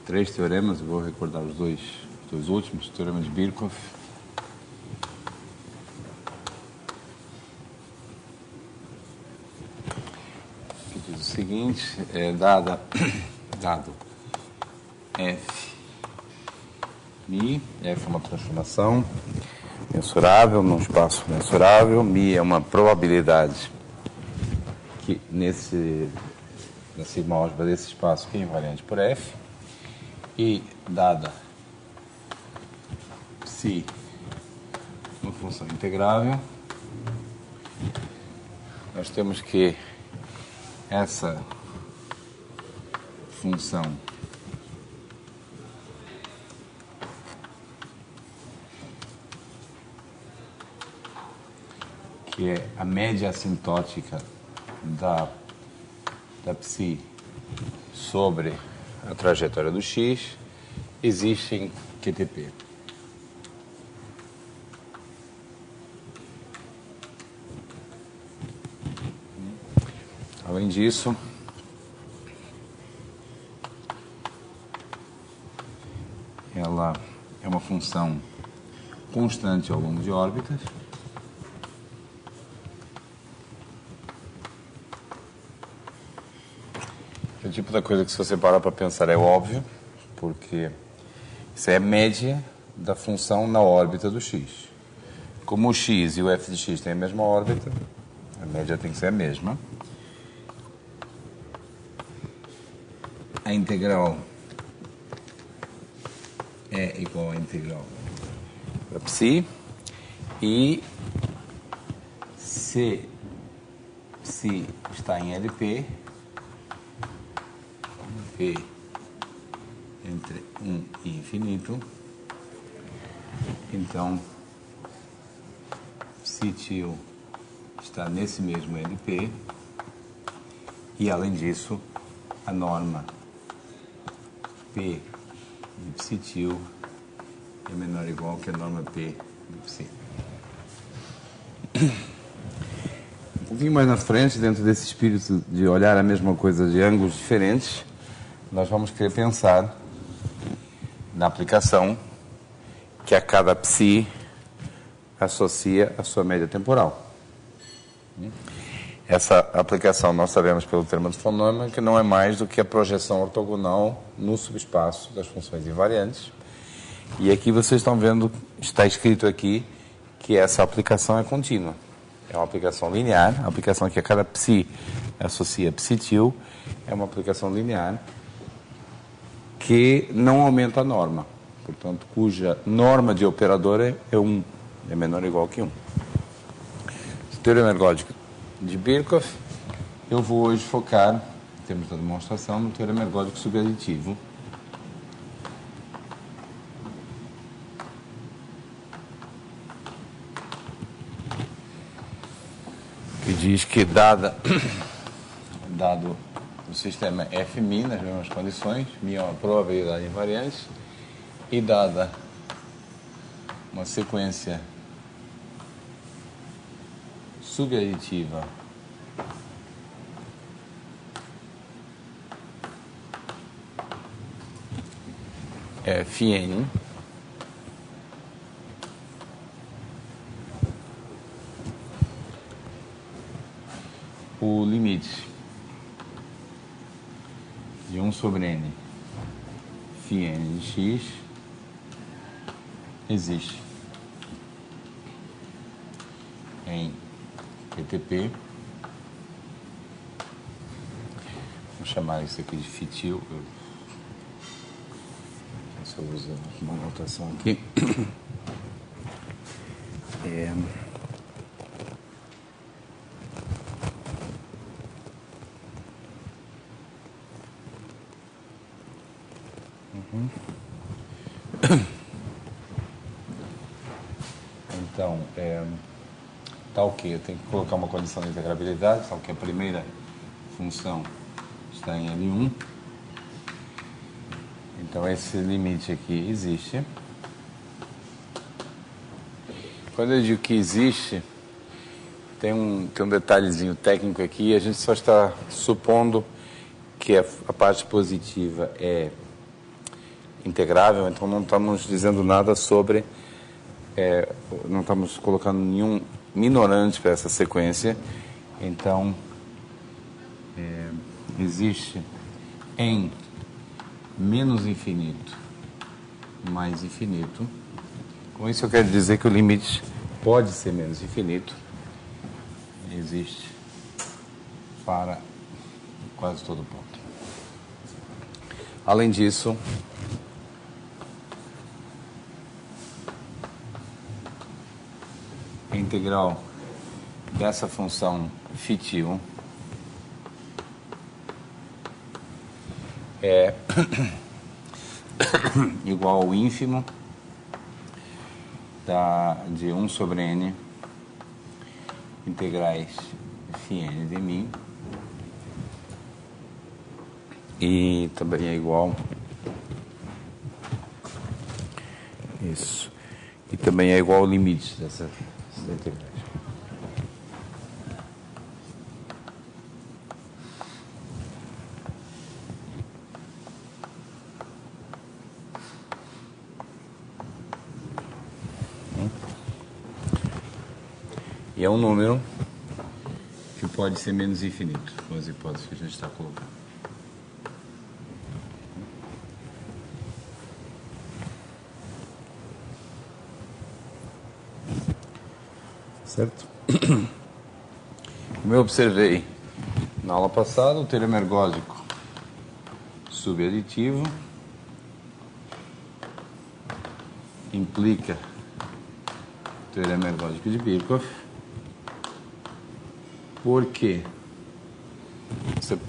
três teoremas, eu vou recordar os dois últimos, o teorema de Birkhoff. Que diz o seguinte, dado F Mi, F é uma transformação mensurável num espaço mensurável, Mi é uma probabilidade que na sigma álgebra desse espaço que é invariante por F, e dada psi uma função integrável, nós temos que essa função que é a média assintótica da psi sobre a trajetória do x, existe em QTP. Além disso, ela é uma função constante ao longo de órbitas. É o tipo da coisa que, se você parar para pensar, é óbvio, porque isso é a média da função na órbita do x. Como o x e o f de x têm a mesma órbita, a média tem que ser a mesma. A integral é igual à integral para psi, e se psi está em LP, P entre 1 e infinito, então psi-til está nesse mesmo LP, e além disso a norma P de psi-til é menor ou igual que a norma P de psi. Um pouquinho mais na frente, dentro desse espírito de olhar a mesma coisa de ângulos diferentes, nós vamos querer pensar na aplicação que a cada psi associa a sua média temporal. Essa aplicação nós sabemos pelo termo de von Neumann que não é mais do que a projeção ortogonal no subespaço das funções invariantes. E aqui vocês estão vendo, está escrito aqui que essa aplicação é contínua. É uma aplicação linear, a aplicação que a cada psi associa a psi-til é uma aplicação linear que não aumenta a norma, portanto, cuja norma de operador é 1, é menor ou igual que 1. Esse teorema ergódico de Birkhoff, eu vou hoje focar, em termos da demonstração, no teorema ergódico subaditivo. Que diz que dado o sistema Fmi nas mesmas condições, Mi é uma probabilidade invariante, e dada uma sequência subaditiva Fn, o limite de 1 sobre n φn de x existe em QTP. Vou chamar isso aqui de φ-til. Se eu uso uma notação aqui. Então, tal que eu tenho que colocar uma condição de integrabilidade, tal que a primeira função está em L1. Então, esse limite aqui existe. Quando eu digo que existe, tem um detalhezinho técnico aqui, a gente só está supondo que a parte positiva é integrável, então não estamos dizendo nada sobre, não estamos colocando nenhum minorante para essa sequência. Então, existe em menos infinito mais infinito. Com isso eu quero dizer que o limite pode ser menos infinito. Existe para quase todo ponto. Além disso, a integral dessa função φ é igual ao ínfimo de 1 sobre n integrais φn de μ, e também é igual isso, e também é igual ao limite dessa integrais. E é um número que pode ser menos infinito, com as hipóteses que a gente está colocando. Certo? Como eu observei na aula passada, o teorema ergódico subaditivo implica o teorema ergódico de Birkhoff, porque,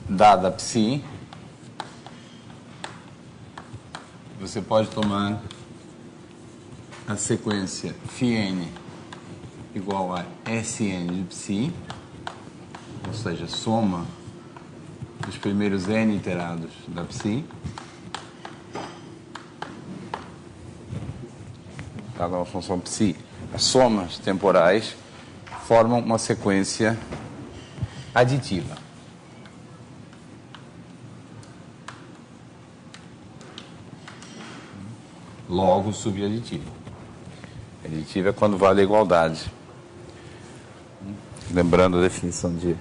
dada a psi, você pode tomar a sequência φn igual a Sn de psi, ou seja, soma dos primeiros n iterados da psi, cada uma função psi, as somas temporais formam uma sequência aditiva. Logo subaditiva. Aditiva é quando vale a igualdade. Lembrando a definição de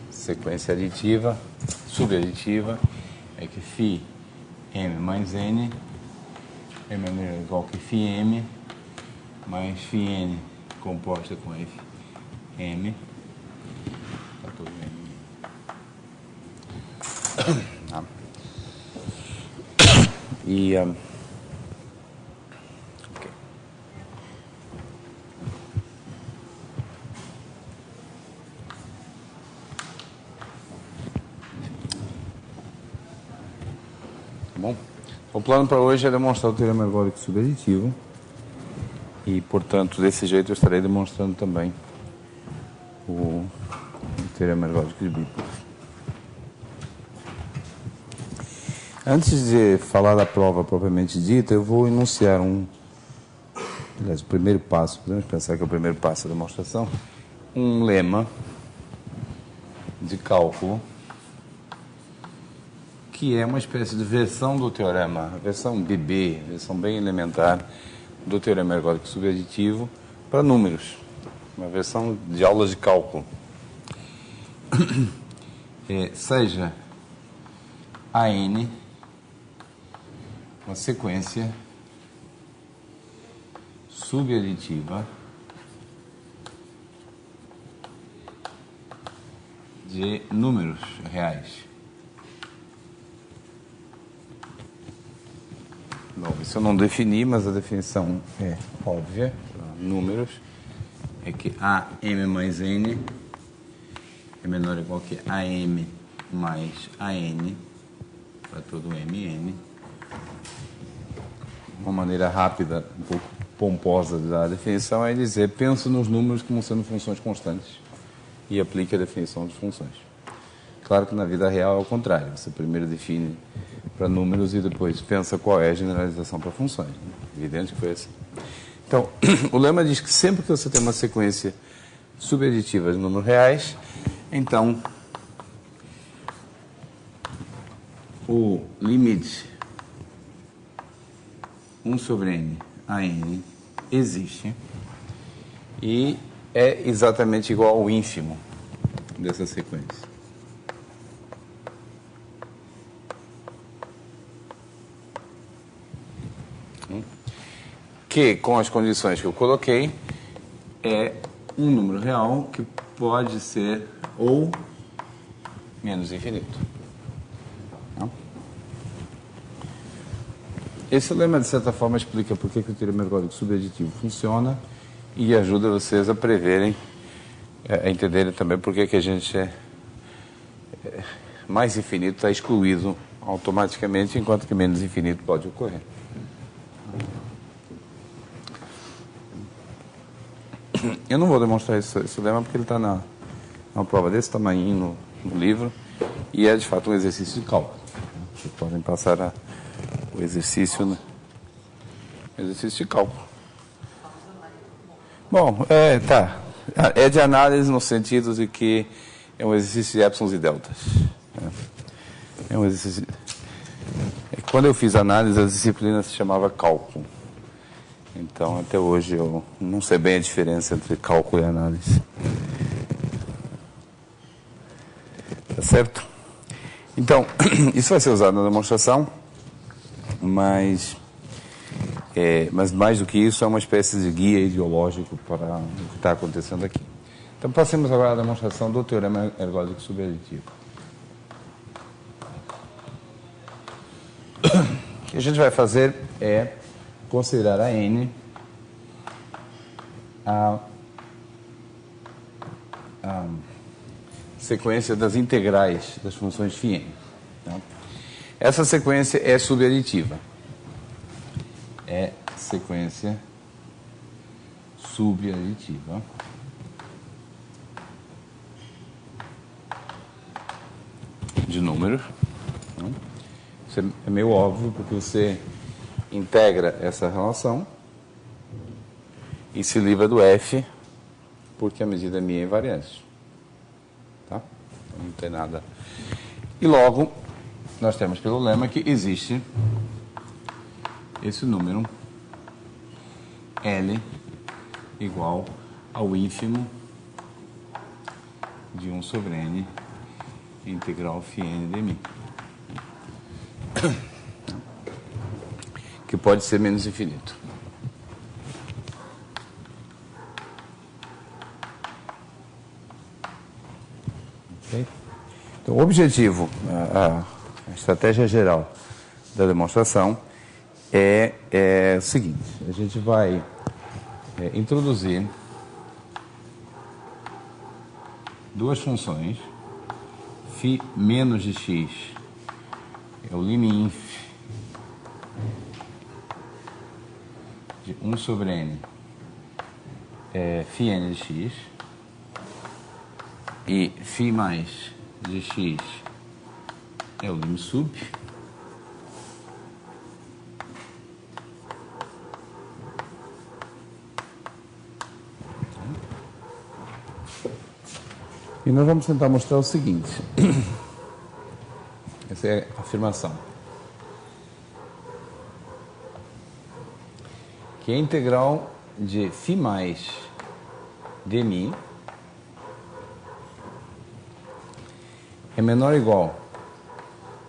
sequência aditiva, subaditiva, é que φ m mais n é menor ou igual que φm mais φn composta com fm. Tá tudo bem. E ok. Tá bom? O plano para hoje é demonstrar o teorema ergódico subaditivo e, portanto, desse jeito eu estarei demonstrando também o teorema ergódico de Birkhoff. Antes de falar da prova propriamente dita, eu vou enunciar aliás, o primeiro passo, podemos pensar que é o primeiro passo da demonstração, um lema de cálculo que é uma espécie de versão do teorema, a versão BB, a versão bem elementar do teorema ergódico subaditivo para números, uma versão de aulas de cálculo. Seja AN uma sequência subaditiva de números reais. Bom, isso eu não defini, mas a definição é óbvia. Números é que AM mais N é menor ou igual que AM mais AN para todo MN. Uma maneira rápida, um pouco pomposa de dar a definição é dizer: penso nos números como sendo funções constantes e aplique a definição de funções. Claro que na vida real é o contrário. Você primeiro define para números e depois pensa qual é a generalização para funções. Evidente que foi assim. Então, o lema diz que sempre que você tem uma sequência subaditiva de números reais, então o limite 1 sobre n a n existe e é exatamente igual ao ínfimo dessa sequência. Que, com as condições que eu coloquei, é um número real que pode ser ou menos infinito. Não? Esse lema, de certa forma, explica por que o teorema ergódico subaditivo funciona e ajuda vocês a preverem, a entenderem também por que a gente mais infinito está excluído automaticamente, enquanto que menos infinito pode ocorrer. Eu não vou demonstrar esse lema porque ele está na prova desse tamanho no livro e é de fato um exercício de cálculo. Vocês podem passar o exercício, né? Exercício de cálculo. Bom, tá. É de análise no sentido de que é um exercício de épsilons e deltas. É um exercício. Quando eu fiz análise, a disciplina se chamava cálculo. Então, até hoje, eu não sei bem a diferença entre cálculo e análise. Tá certo? Então, isso vai ser usado na demonstração, mas mais do que isso, é uma espécie de guia ideológico para o que está acontecendo aqui. Então, passemos agora à demonstração do teorema ergódico subaditivo. O que a gente vai fazer é considerar a n a sequência das integrais das funções φn. Tá? Essa sequência é subaditiva. É sequência subaditiva. De números. Isso é meio óbvio, porque você integra essa relação e se livra do f, porque a medida minha é invariante. Tá? Não tem nada. E logo, nós temos pelo lema que existe esse número L igual ao ínfimo de 1 sobre n integral φn de μ. Que pode ser menos infinito. Okay? Então, o objetivo, a estratégia geral da demonstração é o seguinte: a gente vai introduzir duas funções, φ menos de x é o liminf de 1 sobre n φn de x e φ mais de x é o lim sub e nós vamos tentar mostrar o seguinte. Essa é a afirmação. Que a integral de φ mais de μ é menor ou igual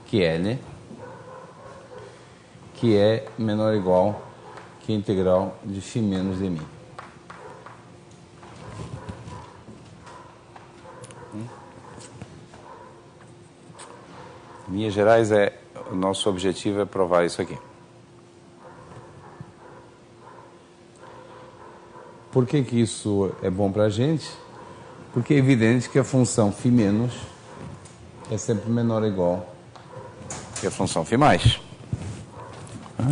que L, que é menor ou igual que a integral de φ menos de μ. Em linhas gerais, o nosso objetivo é provar isso aqui. Por que isso é bom para a gente? Porque é evidente que a função φ menos é sempre menor ou igual que a função φ mais.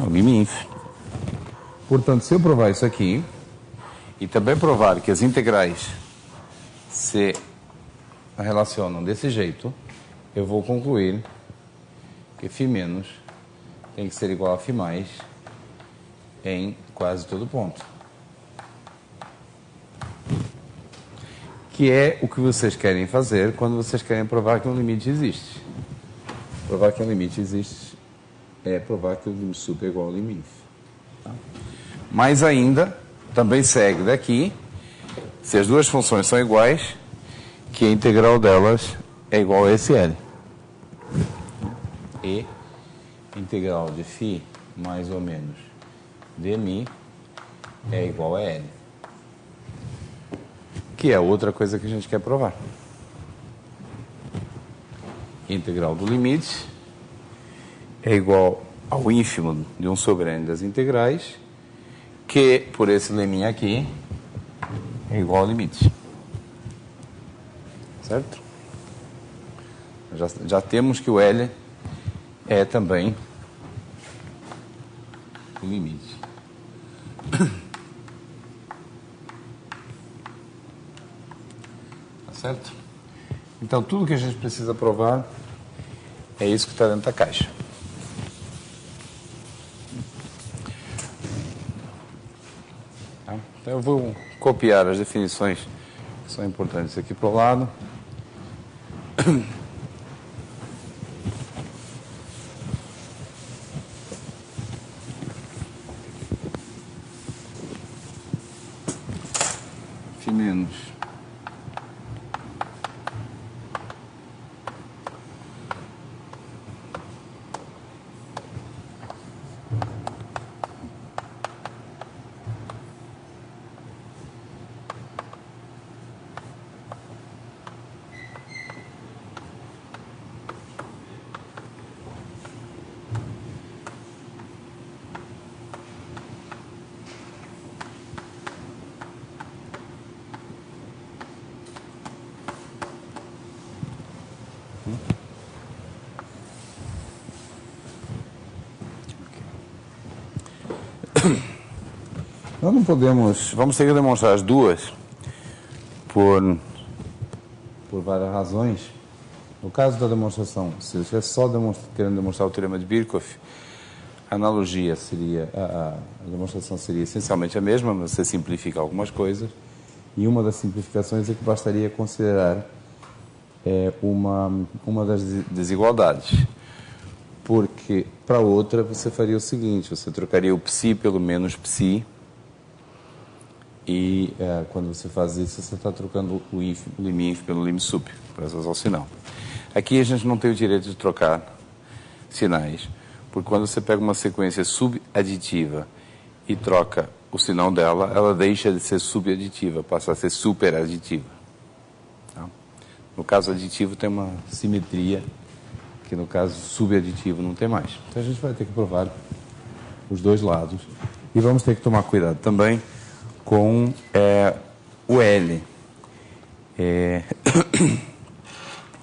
O liminf. Portanto, se eu provar isso aqui, e também provar que as integrais se relacionam desse jeito, eu vou concluir que φ menos tem que ser igual a φ mais em quase todo ponto. Que é o que vocês querem fazer quando vocês querem provar que um limite existe. Provar que um limite existe é provar que o lim sup é igual ao lim inf. Mais ainda, também segue daqui, se as duas funções são iguais, que a integral delas é igual a esse L. E integral de φ mais ou menos dmi é igual a L. Que é outra coisa que a gente quer provar. Integral do limite é igual ao ínfimo de 1 sobre n das integrais, que, por esse leminha aqui, é igual ao limite. Certo? Já temos que o L é também o limite. Tá certo? Então, tudo que a gente precisa provar é isso que está dentro da caixa. Tá? Então, eu vou copiar as definições que são importantes aqui para o lado. Φ menos nós não podemos, vamos ter que demonstrar as duas por várias razões. No caso da demonstração, se eu estivesse só querendo demonstrar o teorema de Birkhoff, a analogia seria, a demonstração seria essencialmente a mesma, mas você simplifica algumas coisas, e uma das simplificações é que bastaria considerar uma das desigualdades. Porque, para outra, você faria o seguinte, você trocaria o psi pelo menos psi, e quando você faz isso, você está trocando o lim pelo lim sup, para usar o sinal. Aqui a gente não tem o direito de trocar sinais, porque quando você pega uma sequência subaditiva e troca o sinal dela, ela deixa de ser subaditiva, passa a ser superaditiva. Tá? No caso aditivo tem uma simetria, que no caso subaditivo não tem mais. Então a gente vai ter que provar os dois lados. E vamos ter que tomar cuidado também com o L.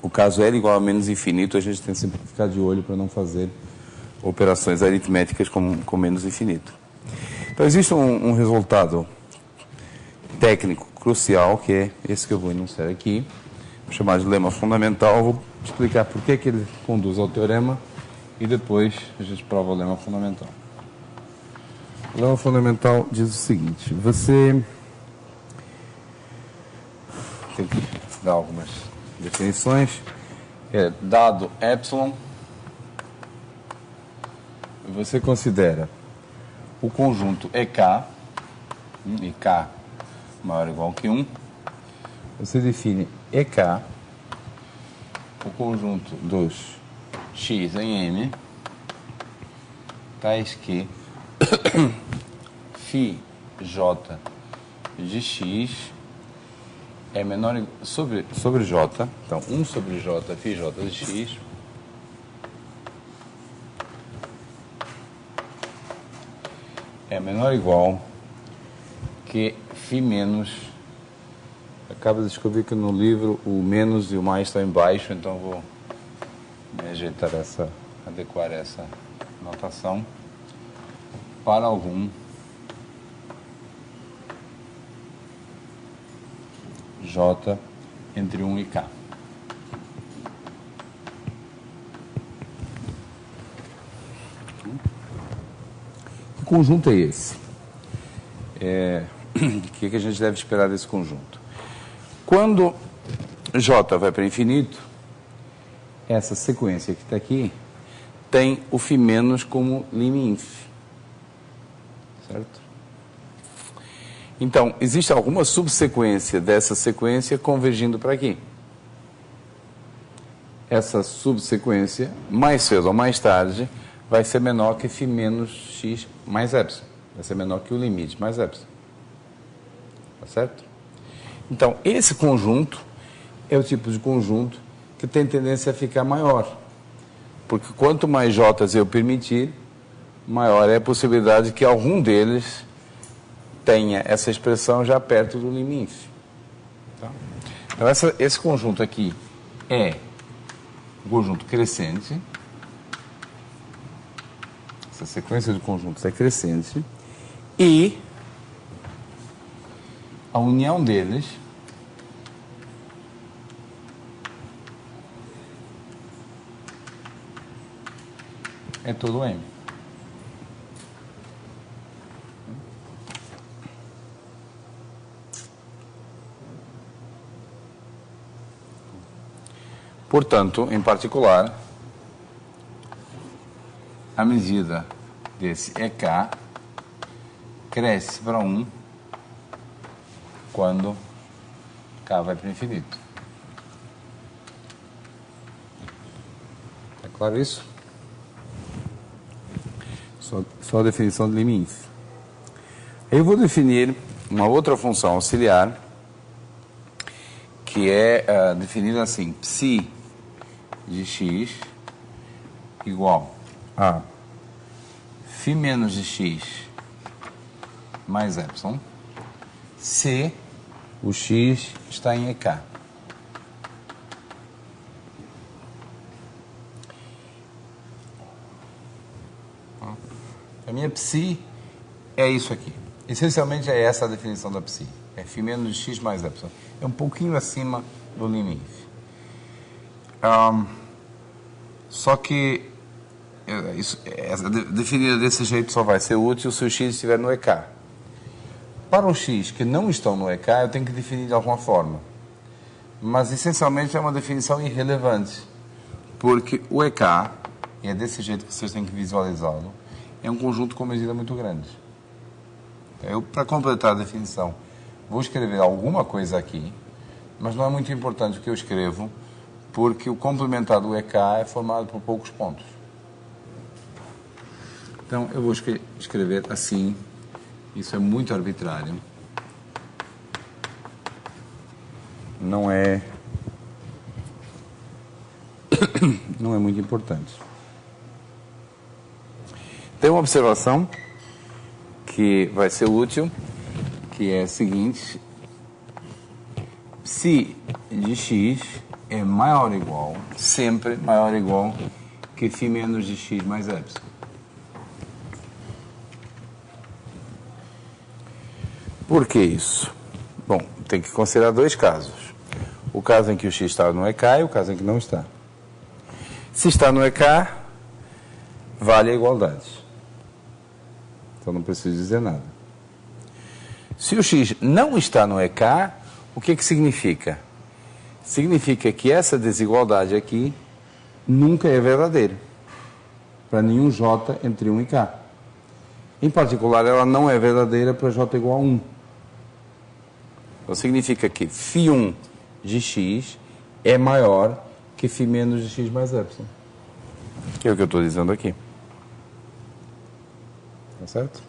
O caso L igual a menos infinito, a gente tem sempre que ficar de olho para não fazer operações aritméticas com menos infinito. Então existe um resultado técnico crucial, que é esse que eu vou enunciar aqui, vou chamar de lema fundamental, vou explicar por que ele conduz ao teorema e depois a gente prova o lema fundamental. O lema fundamental diz o seguinte, você tem que dar algumas definições, dado epsilon, você considera o conjunto EK, EK maior ou igual que 1, você define EK, o conjunto dos x em M, tais que φ j de x é menor sobre j, então 1 sobre j φ j de x é menor ou igual que φ menos. Acabo de descobrir que no livro o menos e o mais estão embaixo, então vou me ajeitar adequar essa notação para algum j entre 1 e k. Que conjunto é esse? O que a gente deve esperar desse conjunto? Quando j vai para infinito, essa sequência que está aqui tem o φ menos como lim inf. certo? Então, existe alguma subsequência dessa sequência convergindo para aqui. Essa subsequência, mais cedo ou mais tarde, vai ser menor que φ menos x mais epsilon. Vai ser menor que o limite mais epsilon. Tá certo? Então, esse conjunto é o tipo de conjunto que tem tendência a ficar maior. Porque quanto mais j's eu permitir, maior é a possibilidade que algum deles tenha essa expressão já perto do limite. Tá? Então, esse conjunto aqui é um conjunto crescente. Essa sequência de conjuntos é crescente. E a união deles é todo M. Portanto, em particular, a medida desse EK cresce para 1 quando K vai para o infinito. É claro isso? Só a definição de limites. Eu vou definir uma outra função auxiliar que é definida assim: psi de x igual a φ menos de x mais epsilon se o x está em EK. A minha psi é isso aqui. Essencialmente é essa a definição da psi. É φ menos de x mais epsilon. É um pouquinho acima do limite. Só que definida desse jeito só vai ser útil se o x estiver no EK. Para os x que não estão no EK, eu tenho que definir de alguma forma. Mas, essencialmente, é uma definição irrelevante. Porque o EK, e é desse jeito que vocês têm que visualizá-lo, é um conjunto com medida muito grande. Eu, para completar a definição, vou escrever alguma coisa aqui, mas não é muito importante o que eu escrevo, porque o complementar do EK é formado por poucos pontos. Então, eu vou escrever assim. Isso é muito arbitrário. Não é muito importante. Tem uma observação que vai ser útil, que é a seguinte: psi de x é maior ou igual, sempre maior ou igual, que φ menos de x mais epsilon. Por que isso? Bom, tem que considerar dois casos. O caso em que o x está no EK e o caso em que não está. Se está no EK, vale a igualdade. Então não preciso dizer nada. Se o x não está no EK, o que significa? Significa que essa desigualdade aqui nunca é verdadeira. Para nenhum j entre 1 e k. Em particular, ela não é verdadeira para j igual a 1. Então significa que φ1 de x é maior que φ menos de x mais epsilon. Que é o que eu estou dizendo aqui. Tá certo?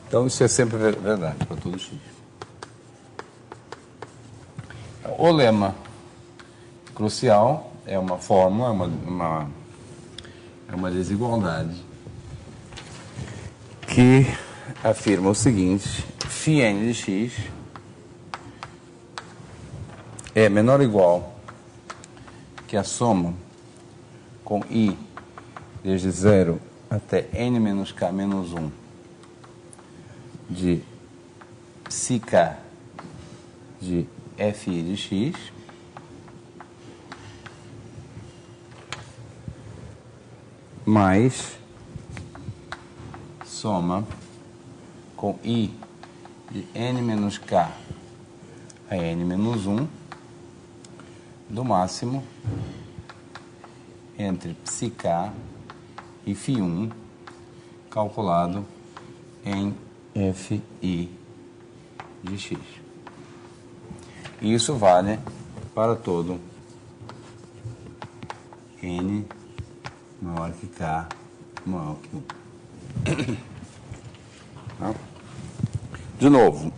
Então isso é sempre verdade para todo x. O lema crucial é uma fórmula, é uma desigualdade que afirma o seguinte: φn de x é menor ou igual que a soma com i desde 0 até n menos k menos 1 de psi_k de fi de x mais soma com i de n menos k a n menos 1 do máximo entre psi_k e φ1 calculado em fi de x. E isso vale para todo n maior que k maior que 1. Tá? De novo,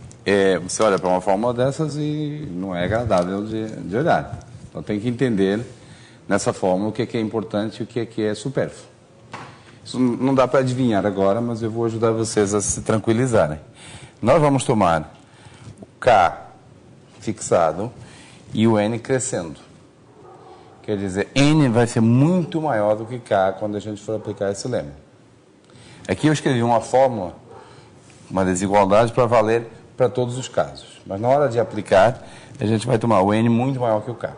você olha para uma fórmula dessas e não é agradável de olhar. Então tem que entender nessa fórmula o que é importante e o que é supérfluo. Isso não dá para adivinhar agora, mas eu vou ajudar vocês a se tranquilizarem. Nós vamos tomar o k fixado e o n crescendo. Quer dizer, n vai ser muito maior do que k quando a gente for aplicar esse lema. Aqui eu escrevi uma fórmula, uma desigualdade para valer para todos os casos. Mas na hora de aplicar, a gente vai tomar o n muito maior que o k.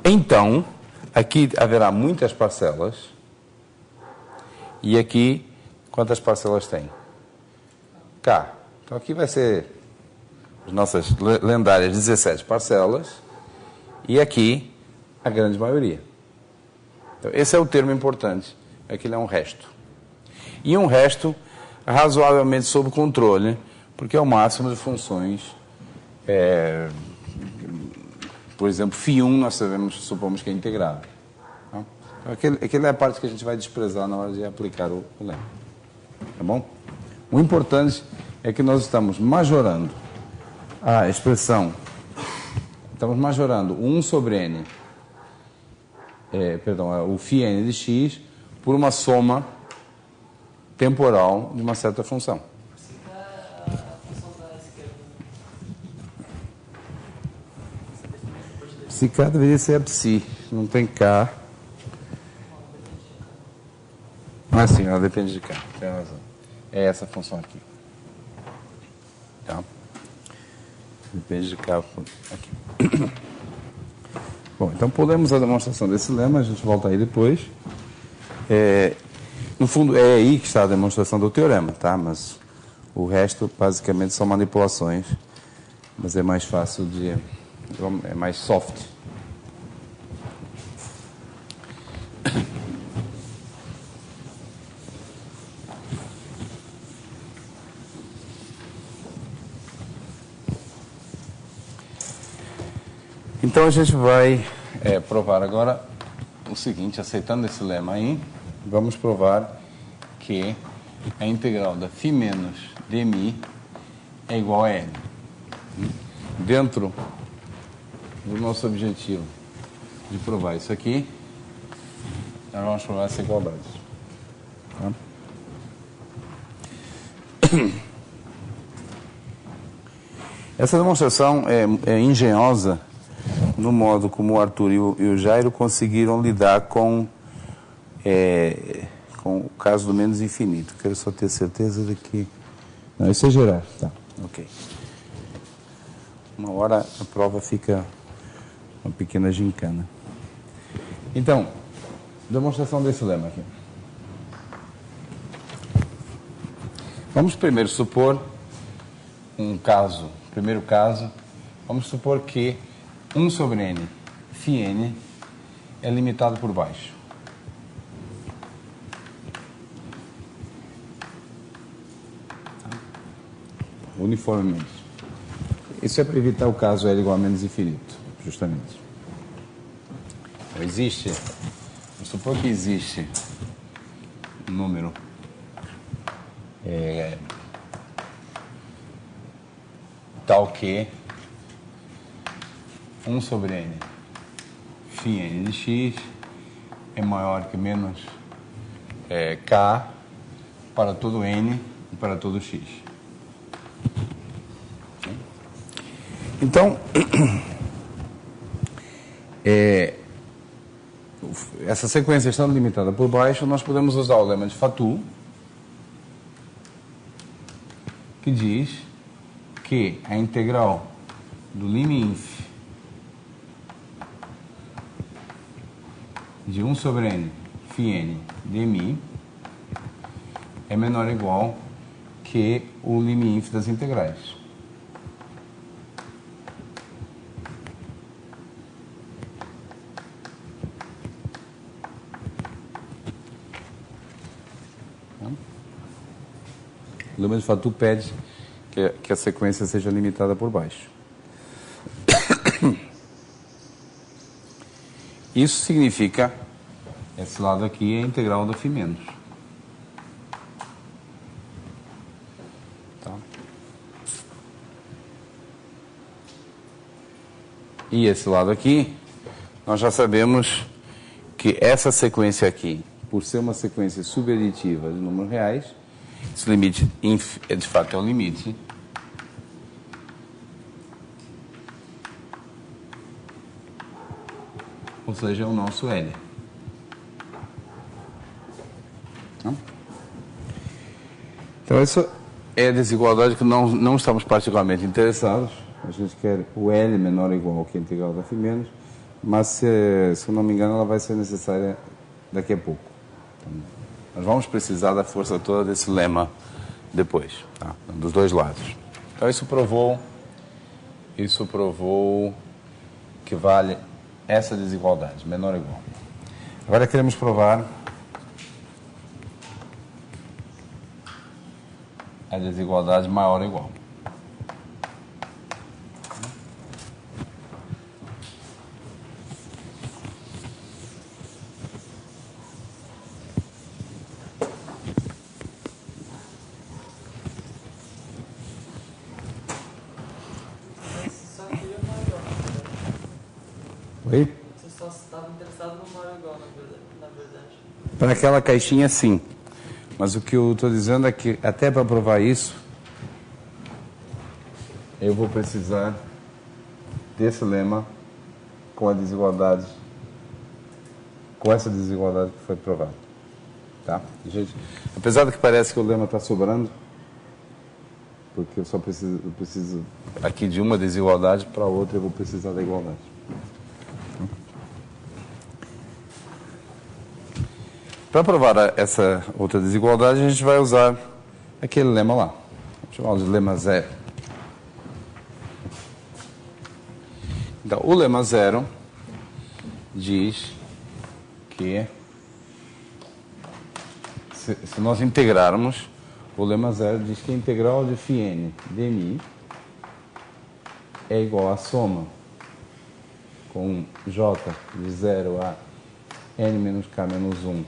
Então, aqui haverá muitas parcelas. E aqui, quantas parcelas tem? K. Então aqui vai ser as nossas lendárias 17 parcelas. E aqui, a grande maioria. Então, esse é o termo importante. Aquilo é um resto. E um resto razoavelmente sob controle, porque é o máximo de funções. Por exemplo, φ1 nós supomos que é integrável. Tá? Então, aquela é a parte que a gente vai desprezar na hora de aplicar o lema. Tá bom? O importante é que nós estamos majorando a expressão, estamos majorando 1 sobre n, o φn de x, por uma soma temporal de uma certa função. Psi k deveria ser a psi, não tem k. Ah, sim, ela depende de k, tem razão. É essa função aqui. Tá? Depende de k aqui. Bom, então pulemos a demonstração desse lema, a gente volta aí depois. No fundo, é aí que está a demonstração do teorema, tá? Mas o resto, basicamente, são manipulações. Mas é mais fácil é mais soft. Então a gente vai provar agora o seguinte, aceitando esse lema aí, vamos provar que a integral da φ menos dmi é igual a n. Dentro do nosso objetivo de provar isso aqui, nós vamos provar essa igualdade. Tá? Essa demonstração é engenhosa no modo como o Arthur e o Jairo conseguiram lidar com o caso do menos infinito. Quero só ter certeza de que... Não, isso é gerar. Tá, ok. Uma hora a prova fica uma pequena gincana. Então, demonstração desse lema aqui. Vamos primeiro supor primeiro caso, vamos supor que 1 sobre n, φn, é limitado por baixo. Uniformemente. Isso é para evitar o caso L igual a menos infinito, justamente. Então, vamos supor que existe um número tal que 1 sobre n, φn de x é maior que menos k para todo n e para todo x. Então, essa sequência estando limitada por baixo, nós podemos usar o lema de Fatou, que diz que a integral do lim∞ de 1 sobre n, φn dmi, é menor ou igual que o lim∞ das integrais. O lema de fato pede que a sequência seja limitada por baixo. Isso significa, esse lado aqui é a integral do φ menos. Tá? E esse lado aqui, nós já sabemos que essa sequência aqui, por ser uma sequência subaditiva de números reais, esse limite de fato é o limite ou seja, é o nosso L. Então, essa é a desigualdade que não estamos particularmente interessados. A gente quer o L menor ou igual que a integral da φ menos, mas, se eu não me engano, ela vai ser necessária daqui a pouco. Então, nós vamos precisar da força toda desse lema depois, tá? Dos dois lados. Então, isso provou que vale essa desigualdade, menor ou igual. Agora queremos provar a desigualdade maior ou igual. Oi? Você só estava interessado no maior ou igual, na verdade. Para aquela caixinha, sim. Mas o que eu estou dizendo é que, até para provar isso, eu vou precisar desse lema com a desigualdade, com essa desigualdade que foi provada. Tá? Gente, apesar de que parece que o lema está sobrando, porque eu preciso aqui de uma desigualdade, para outra eu vou precisar da igualdade. Para provar essa outra desigualdade, a gente vai usar aquele lema lá. Vamos chamar de lema zero. Então, o lema zero diz que se nós integrarmos, o lema zero diz que a integral de φn de mi é igual à soma com j de 0 a n menos k menos 1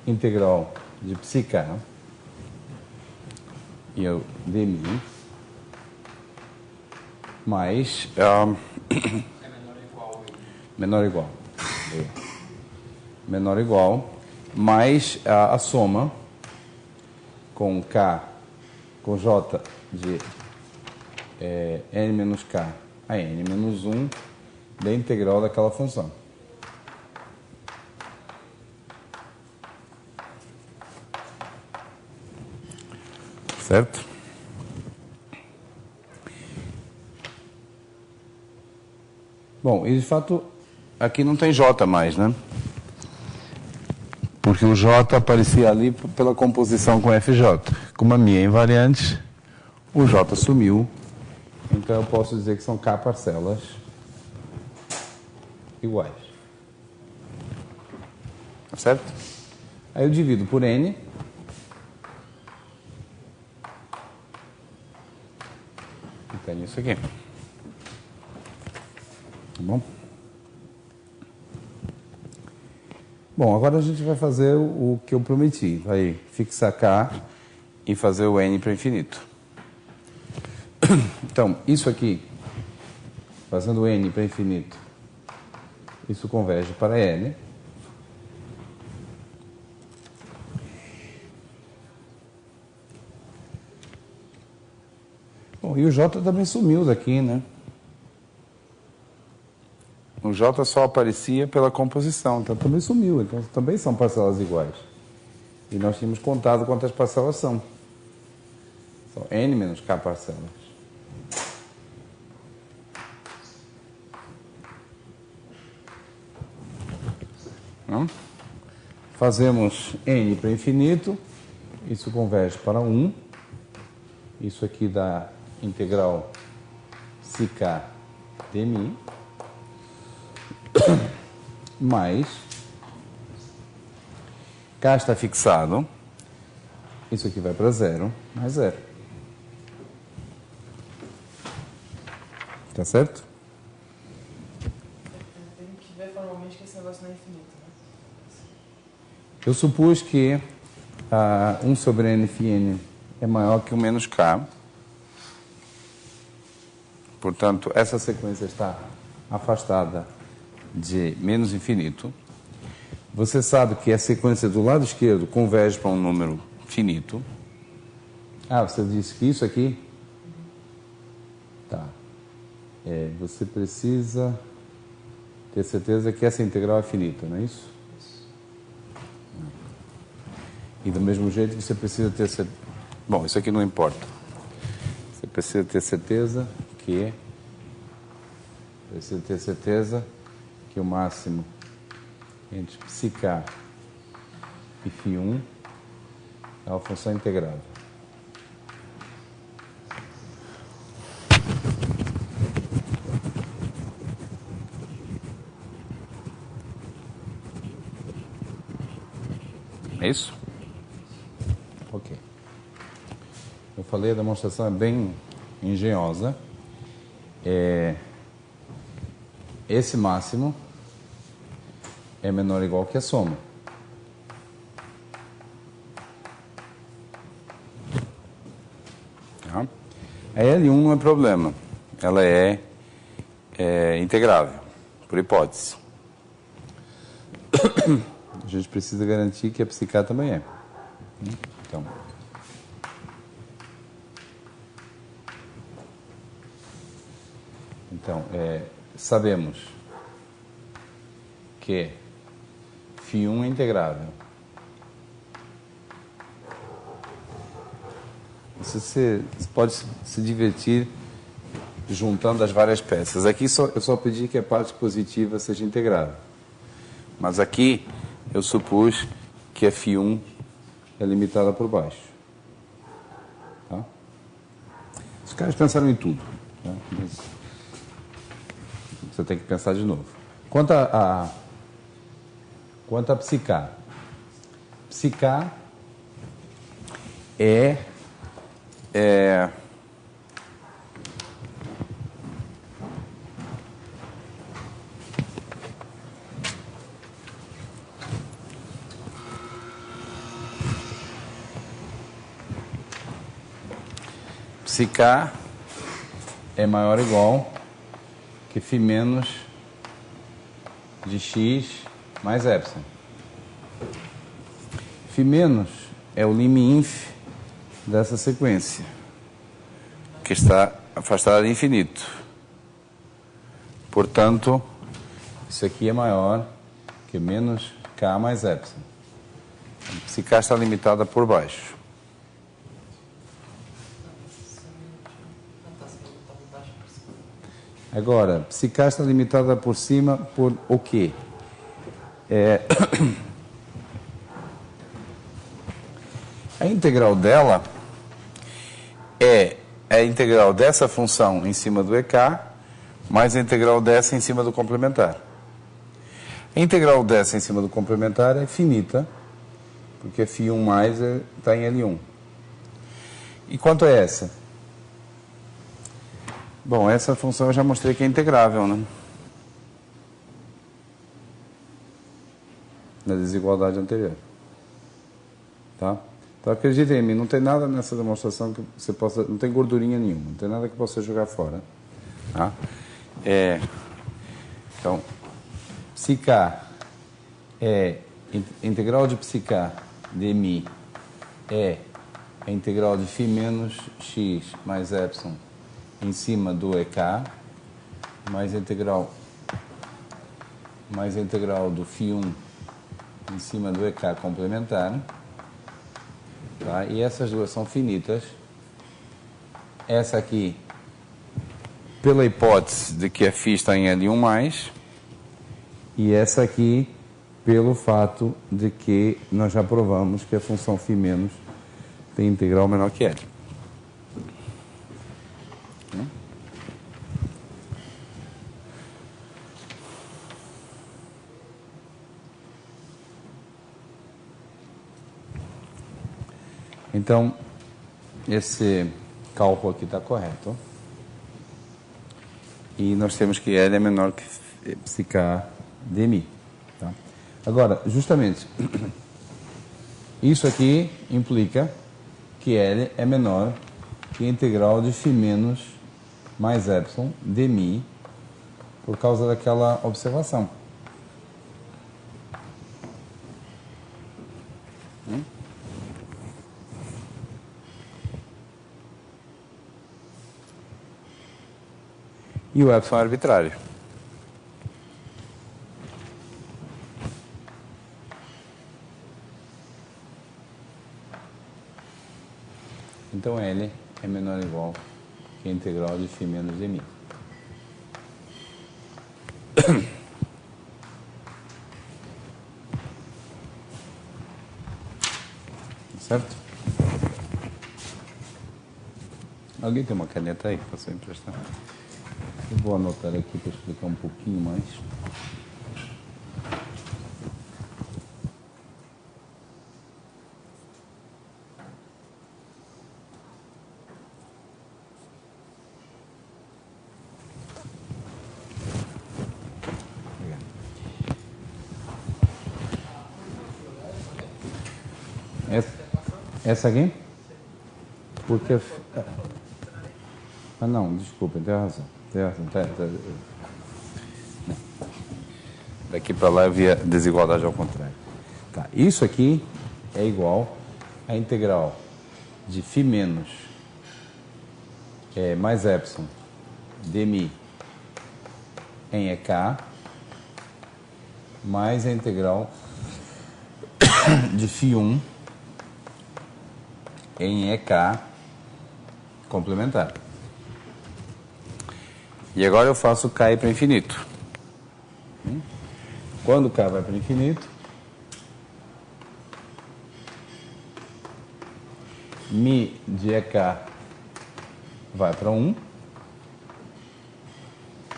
integral de psi k e o de mi mais menor ou igual menor ou igual mais a soma com k com j de n menos k a n menos 1 da integral daquela função. Certo? Bom, e de fato, aqui não tem J mais, né? Porque o J aparecia ali pela composição com FJ. Como a minha é invariante, o J sumiu. Então eu posso dizer que são K parcelas iguais. Tá certo? Aí eu divido por N. E tenho isso aqui. Tá bom? Bom, agora a gente vai fazer o que eu prometi. Vai fixar K e fazer o N para infinito. Então, isso aqui, fazendo N para infinito, isso converge para N. Bom, e o J também sumiu daqui, né? O J só aparecia pela composição, então também sumiu. Então também são parcelas iguais. E nós tínhamos contado quantas parcelas são. São N menos K parcelas. Não? Fazemos N para infinito, isso converge para 1. Isso aqui dá integral psi k de mi mais K está fixado, Isso aqui vai para zero, mais zero. Tá certo? Tem que ver formalmente que esse negócio não é infinito, né? Eu supus que 1 sobre n φ n é maior que o menos k. Portanto, essa sequência está afastada de menos infinito. Você sabe que a sequência do lado esquerdo converge para um número finito. Você disse que isso aqui? Tá. Você precisa ter certeza que essa integral é finita, não é isso? E do mesmo jeito você precisa ter certeza... Bom, isso aqui não importa. Você precisa ter certeza que... o máximo entre psiK e φ1 é uma função integrável. É isso? Ok. Eu falei, a demonstração é bem engenhosa. Esse máximo é menor ou igual que a soma. Tá? A L1 não é problema. Ela é integrável, por hipótese. A gente precisa garantir que a psiK também é. Então, sabemos que φ1 é integrável. Você pode se divertir juntando as várias peças. Aqui eu só pedi que a parte positiva seja integrável. Mas aqui eu supus que a φ1 é limitada por baixo. Tá? Os caras pensaram em tudo. Tá? Mas você tem que pensar de novo. Quanto a psiK. PsiK psiK é maior ou igual que φ menos de x mais epsilon. Φ menos é o lim_inf dessa sequência, que está afastada de infinito. Portanto, isso aqui é maior que menos k mais epsilon. Se k está limitada por baixo. Agora, se k está limitada por cima por o quê? A integral dela é a integral dessa função em cima do EK mais a integral dessa em cima do complementar. A integral dessa em cima do complementar é finita, porque φ1 mais está em L1. E quanto é essa? Bom, essa função eu já mostrei que é integrável, né? Na desigualdade anterior. Tá? Então acreditem em mim, não tem nada nessa demonstração que você possa... Não tem gordurinha nenhuma, não tem nada que possa jogar fora. Tá? Então, psiK integral de psiK de mi é a integral de φ menos x mais epsilon em cima do EK mais a integral do φ1 em cima do EK complementar. Tá? E essas duas são finitas. Essa aqui, pela hipótese de que a φ está em L1+, e essa aqui, pelo fato de que nós já provamos que a função φ menos tem integral menor que L. Então, esse cálculo aqui está correto. E nós temos que L é menor que psiK de Mi. Tá? Agora, justamente, isso aqui implica que L é menor que a integral de φ menos mais epsilon de Mi por causa daquela observação. E o epsilon é arbitrário. Então L é menor ou igual que a integral de φ menos de Mi. Certo? Alguém tem uma caneta aí que possa emprestar? Eu vou anotar aqui para explicar um pouquinho mais. Essa aqui? Porque... Ah, não, desculpa, tem razão. Daqui para lá eu via desigualdade ao contrário. Tá, isso aqui é igual à integral de φ menos mais epsilon de Mi em EK mais a integral de φ1 em EK complementar. E agora eu faço K ir para infinito. Quando K vai para infinito, Mi de EK vai para 1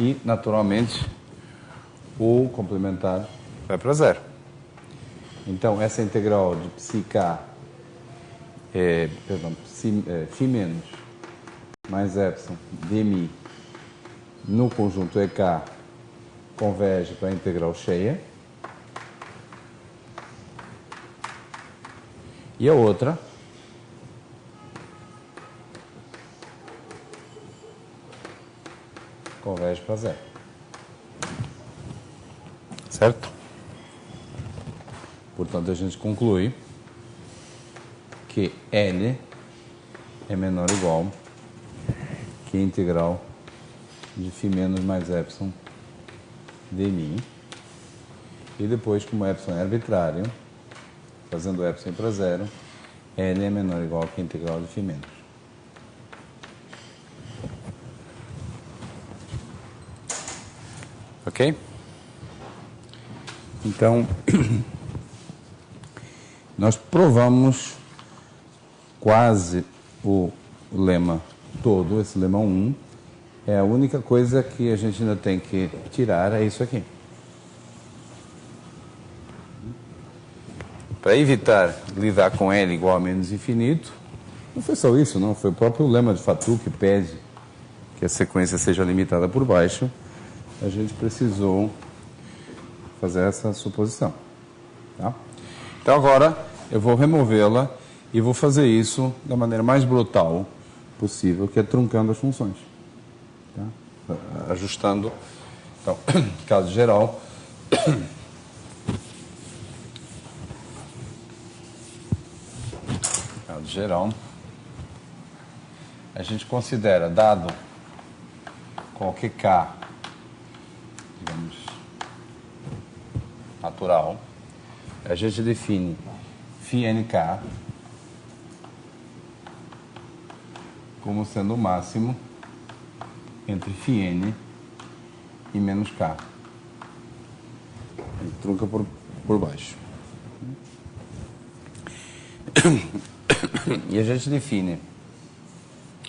e, naturalmente, o complementar vai para 0. Então, essa integral de psiK, φ menos mais epsilon de Mi no conjunto EK converge para a integral cheia. E a outra converge para 0. Certo? Portanto, a gente conclui que L é menor ou igual que a integral de φ menos mais epsilon de Mi. E depois, como epsilon é arbitrário, fazendo epsilon para 0, L é menor ou igual que a integral de φ menos. Ok? Então, nós provamos quase o lema todo, esse lema 1. É a única coisa que a gente ainda tem que tirar, é isso aqui. Para evitar lidar com L igual a menos infinito, não foi só isso, não. Foi o próprio lema de Fatou que pede que a sequência seja limitada por baixo. A gente precisou fazer essa suposição. Tá? Então agora eu vou removê-la e vou fazer isso da maneira mais brutal possível, que é truncando as funções. Tá? Ajustando. Então, caso geral. Caso geral. A gente considera, dado qualquer K, digamos, natural, a gente define φnk como sendo o máximo entre φn e menos k. E trunca por baixo. E a gente define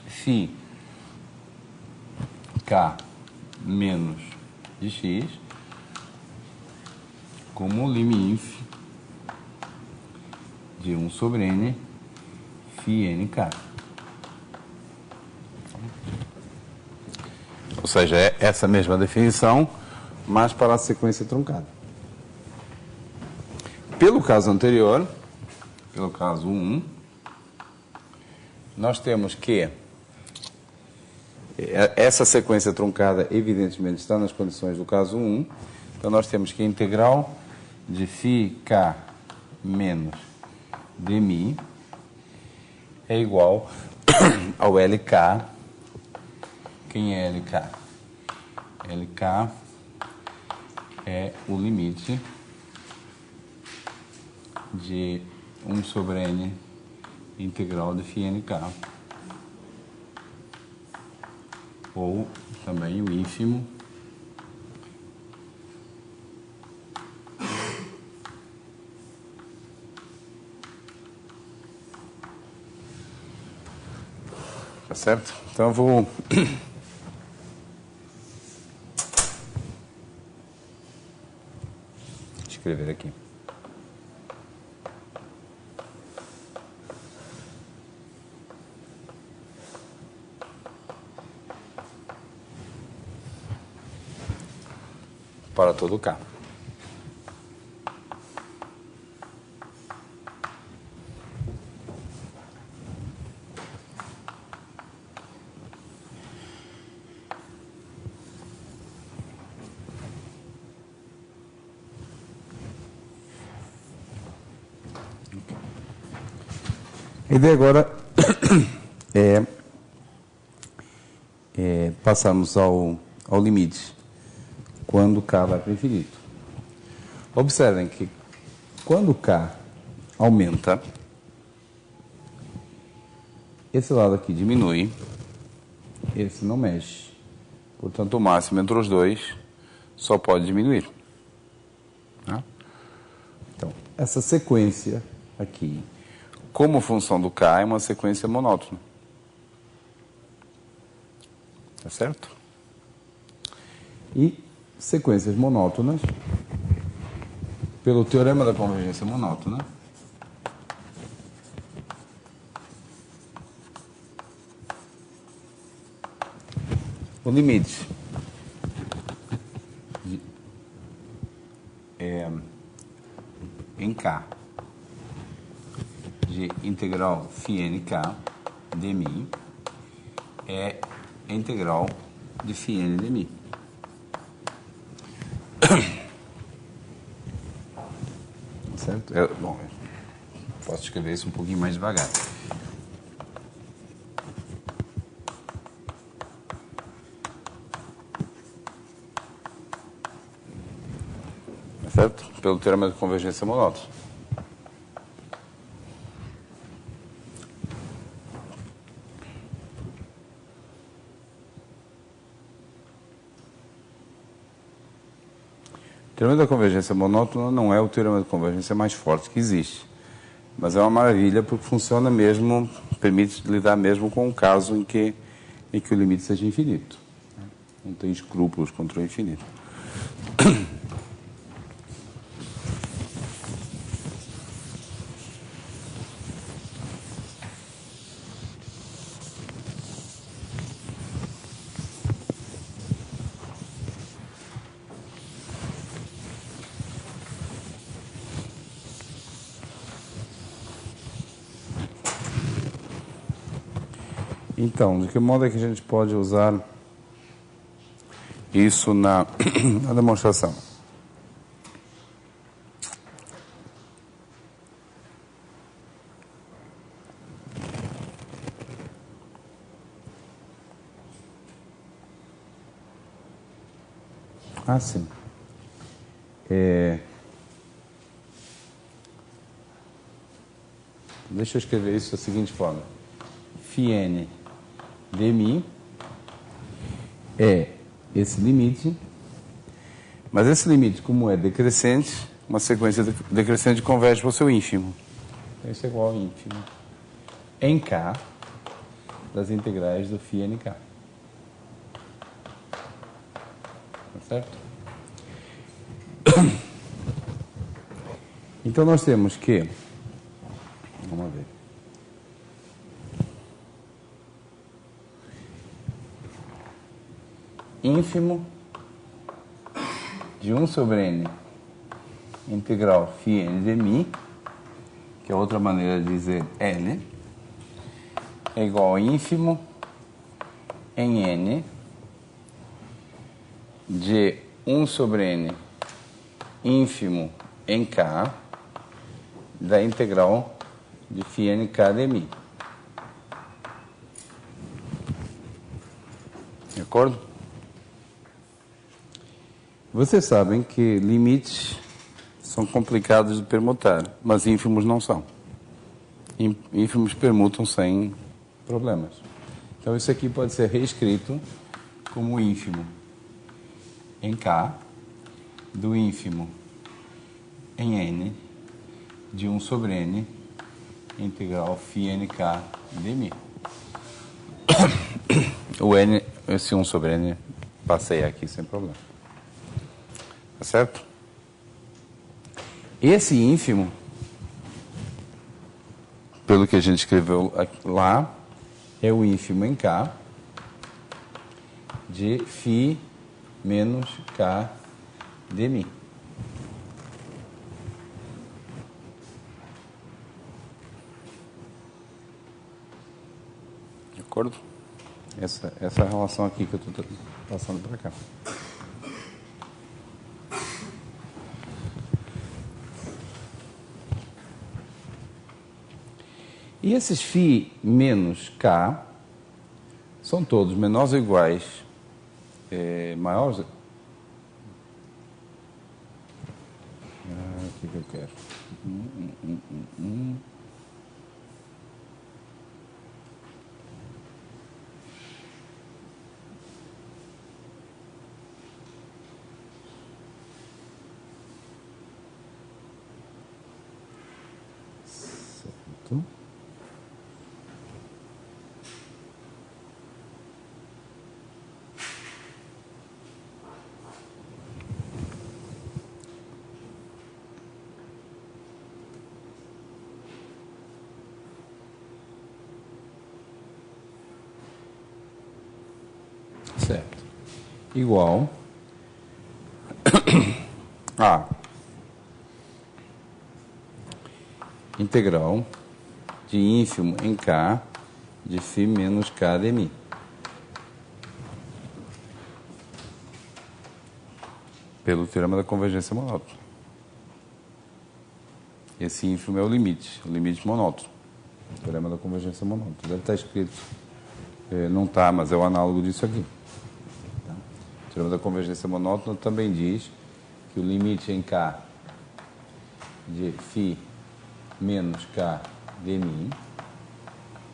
φ k menos de x como lim_inf de 1 sobre n φnk. Ou seja, é essa mesma definição, mas para a sequência truncada. Pelo caso anterior, pelo caso 1, nós temos que essa sequência truncada, evidentemente, está nas condições do caso 1. Então, nós temos que a integral de φk menos dmi é igual ao LK. Quem é LK? LK é o limite de 1 sobre n integral de φnk, ou também o ínfimo tá certo? Então eu vou escrever aqui. Para todo K. A ideia agora é passarmos ao limite quando K vai para o infinito. Observem que quando K aumenta, esse lado aqui diminui, esse não mexe. Portanto, o máximo entre os dois só pode diminuir. Tá? Então, essa sequência aqui, como função do K, é uma sequência monótona. Tá certo? E sequências monótonas, pelo teorema da convergência monótona, o limite em K de integral φnk dmi é a integral de φn dmi. Certo? Bom, posso escrever isso um pouquinho mais devagar. Certo? Pelo teorema de convergência monótona. O teorema da convergência monótona não é o teorema de convergência mais forte que existe, mas é uma maravilha porque funciona mesmo, permite lidar mesmo com o caso em que o limite seja infinito. Não tem escrúpulos contra o infinito. Então, de que modo é que a gente pode usar isso na demonstração? Ah, sim. Deixa eu escrever isso da seguinte forma. Φn dmi é esse limite, mas esse limite, como é decrescente, uma sequência decrescente converge para o seu ínfimo. Então, isso é igual ao ínfimo em K das integrais do φnk. Tá certo? Então, nós temos que... Vamos ver. ínfimo de 1 sobre n integral φn de mi, que é outra maneira de dizer L, é igual a ínfimo em n de 1 sobre n ínfimo em k da integral de φnk de mi. De acordo? Vocês sabem que limites são complicados de permutar, mas ínfimos não são. Ínfimos permutam sem problemas. Então isso aqui pode ser reescrito como ínfimo em k do ínfimo em n de 1 sobre n integral φnk de mi. O n, esse 1 sobre n, passei aqui sem problema. Tá certo? Esse ínfimo, pelo que a gente escreveu lá, é o ínfimo em k de φ menos k de mi. De acordo? Essa é a relação aqui que eu estou passando para cá. E esses φ menos k são todos menores ou iguais, maiores... o que eu quero? Certo. Certo. Igual a integral de ínfimo em k de φ menos k de mi. Pelo teorema da convergência monótona. Esse ínfimo é o limite monótono. Teorema da convergência monótona. Deve estar escrito. Não está, mas é o análogo disso aqui. O teorema da convergência monótona também diz que o limite em k de φ menos k de mi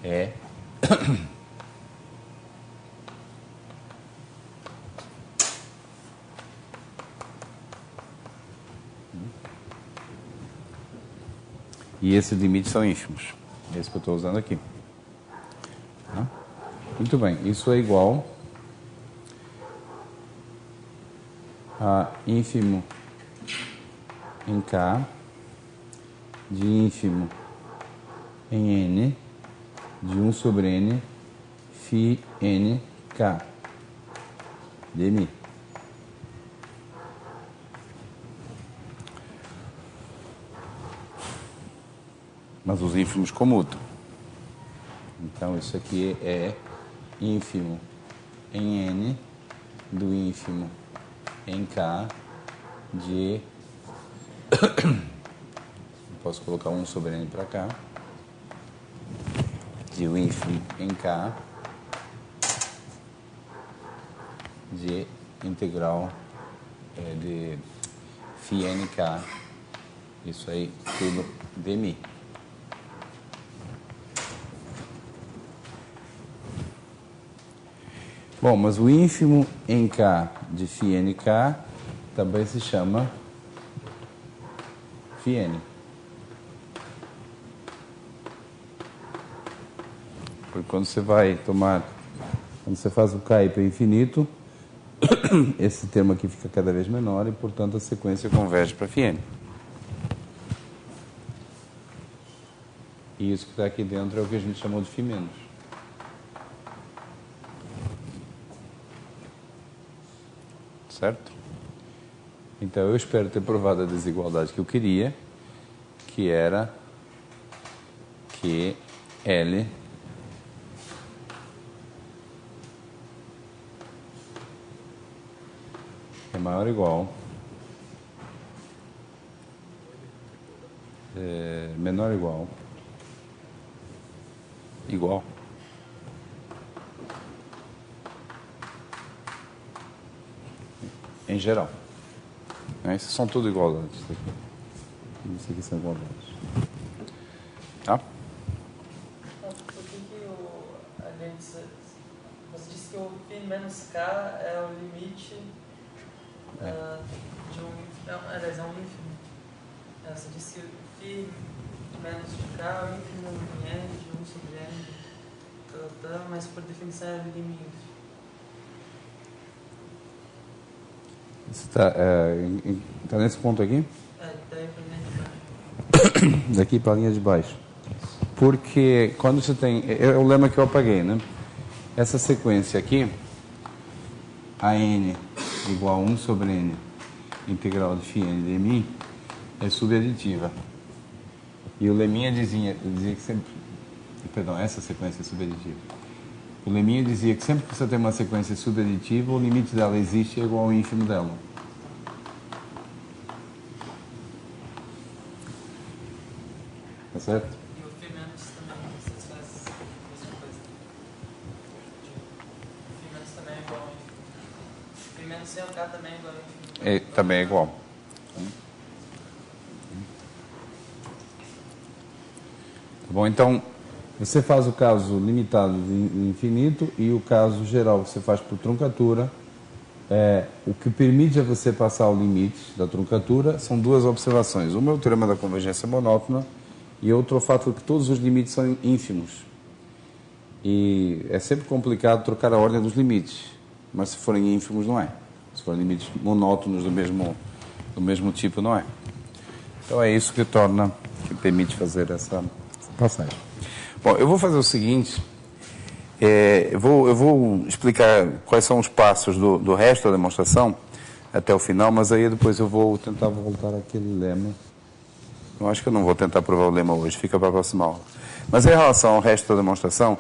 é e esses limites são ínfimos. É isso que eu estou usando aqui. Tá? Muito bem, isso é igual a ínfimo em k de ínfimo em n de 1 sobre n φ n k de mi. Mas os ínfimos comutam. Então isso aqui é ínfimo em n do ínfimo em k de... Posso colocar 1 sobre n para cá. De o ínfimo em k de integral de φnk. Isso aí tudo de mi. Bom, mas o ínfimo em k de φnk também se chama φn. Porque quando você faz o k ir para infinito, esse termo aqui fica cada vez menor e, portanto, a sequência converge para φn. E isso que está aqui dentro é o que a gente chamou de φ menos. certo? Então, eu espero ter provado a desigualdade que eu queria, que era que L é maior ou igual, menor ou igual, em geral. Esses são tudo igualdades. Isso aqui são igualdades. Tá? Por que você disse que o φ menos k é o limite de um... Aliás, é um ínfimo. Você disse que o φ menos de k é o ínfimo em n de 1 sobre n, mas por definição é limite. Você tá nesse ponto aqui? Daí para linha de baixo. Daqui para a linha de baixo. Porque quando você tem... É o lema que eu apaguei, né? Essa sequência aqui, a n igual a 1 sobre n integral de φ n de mi, é subaditiva. E o leminha dizia que sempre... Perdão, essa sequência é subaditiva. O leminha dizia que sempre que você tem uma sequência subaditiva, o limite dela existe é igual ao ínfimo dela. Tá certo? E o φ menos também satisfaz a mesma coisa. O φ menos também é igual ao ínfimo. O φ menos sem o k também é igual ao ínfimo. Também é igual. Tá bom, então você faz o caso limitado de infinito e o caso geral você faz por truncatura. O que permite a você passar o limite da truncatura são duas observações. Uma é o teorema da convergência monótona e outro é o fato de que todos os limites são ínfimos. E é sempre complicado trocar a ordem dos limites, mas se forem ínfimos não é. Se forem limites monótonos do mesmo tipo não é. Então é isso que permite fazer essa passagem. Bom, eu vou fazer o seguinte, eu vou explicar quais são os passos do resto da demonstração até o final, mas aí depois eu vou tentar voltar àquele lema. Eu acho que eu não vou tentar provar o lema hoje, fica para a próxima aula. Mas em relação ao resto da demonstração,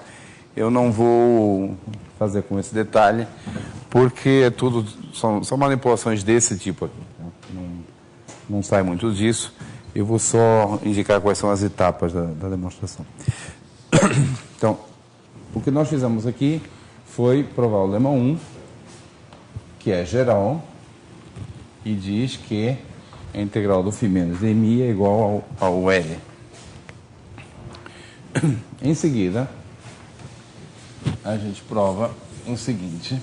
eu não vou fazer com esse detalhe, porque são manipulações desse tipo aqui. Não sai muito disso. Eu vou só indicar quais são as etapas da demonstração. Então, o que nós fizemos aqui foi provar o lema 1, que é geral, e diz que a integral do φ menos de mi é igual ao L. Em seguida, a gente prova o seguinte.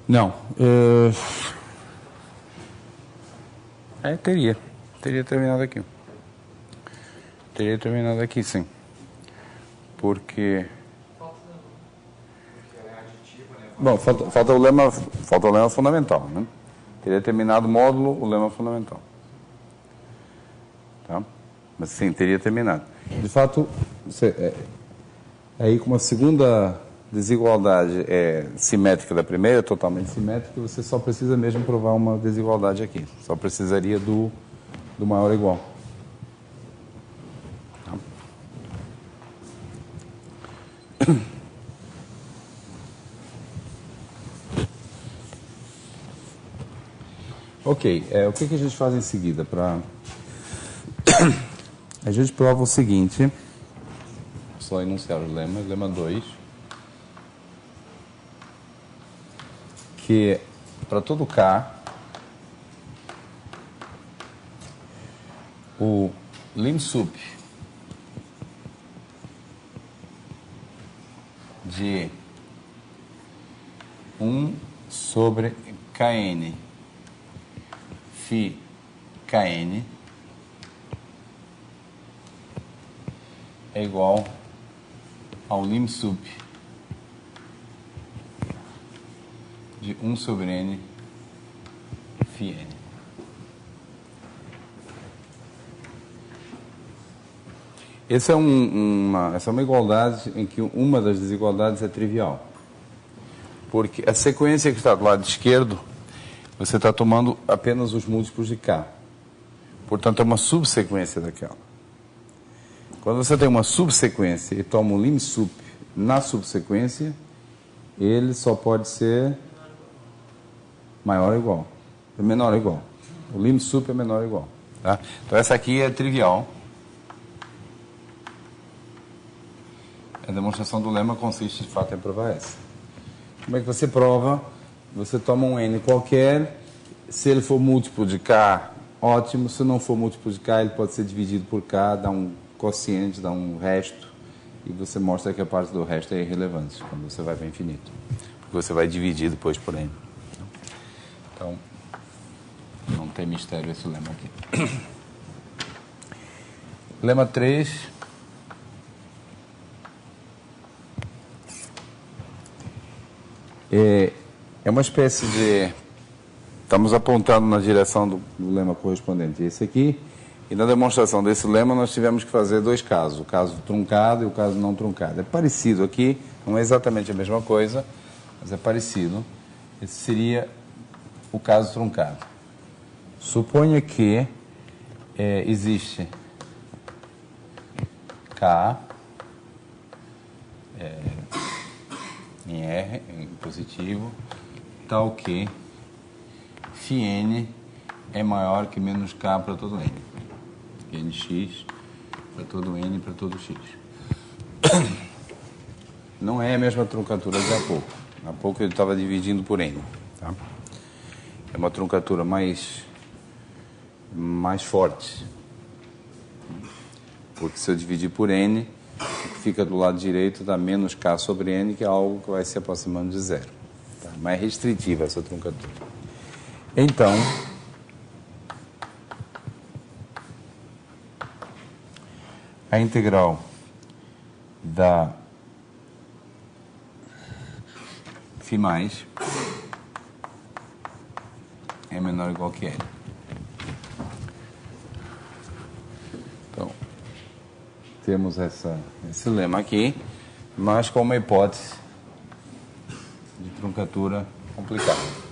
Não. Teria terminado aqui. Teria terminado aqui, sim. Porque... Bom, falta o lema fundamental, né? Teria terminado o módulo, o lema fundamental. Tá? Mas sim, teria terminado. De fato, aí com uma segunda desigualdade simétrica da primeira, totalmente simétrica, você só precisa mesmo provar uma desigualdade aqui. Só precisaria do maior ou igual. Tá? Ok, o que a gente faz em seguida? A gente prova o seguinte, só enunciar o lema 2, que para todo K, o lim sup de 1 sobre Kn φ Kn é igual ao lim sup de 1 sobre n φ n. Essa é uma igualdade em que uma das desigualdades é trivial. Porque a sequência que está do lado esquerdo, você está tomando apenas os múltiplos de K. Portanto, é uma subsequência daquela. Quando você tem uma subsequência e toma um lim sup na subsequência, ele só pode ser maior ou igual. É menor ou igual. O lim sup é menor ou igual. Tá? Então, essa aqui é trivial. A demonstração do lema consiste, de fato, em provar essa. Como é que você prova? Você toma um n qualquer, se ele for múltiplo de k, ótimo. Se não for múltiplo de k, ele pode ser dividido por k, dá um quociente, dá um resto, e você mostra que a parte do resto é irrelevante, quando você vai para o infinito. Porque você vai dividir depois por n. Então, não tem mistério esse lema aqui. Lema 3... É uma espécie de... Estamos apontando na direção do lema correspondente a esse aqui, e na demonstração desse lema nós tivemos que fazer dois casos, o caso truncado e o caso não truncado. É parecido aqui, não é exatamente a mesma coisa, mas é parecido. Esse seria o caso truncado. Suponha que existe K em R, em positivo, tal que φn é maior que menos K para todo N. Nx para todo N para todo X. Não é a mesma truncatura de há pouco. Há pouco ele estava dividindo por N. Tá? É uma truncatura mais forte. Porque se eu dividir por N, o que fica do lado direito dá menos K sobre N, que é algo que vai se aproximando de zero. Tá? Mais restritiva essa truncatura. Então, a integral da φ mais é menor ou igual que N. Então, temos esse lema aqui, mas com uma hipótese de truncatura complicada.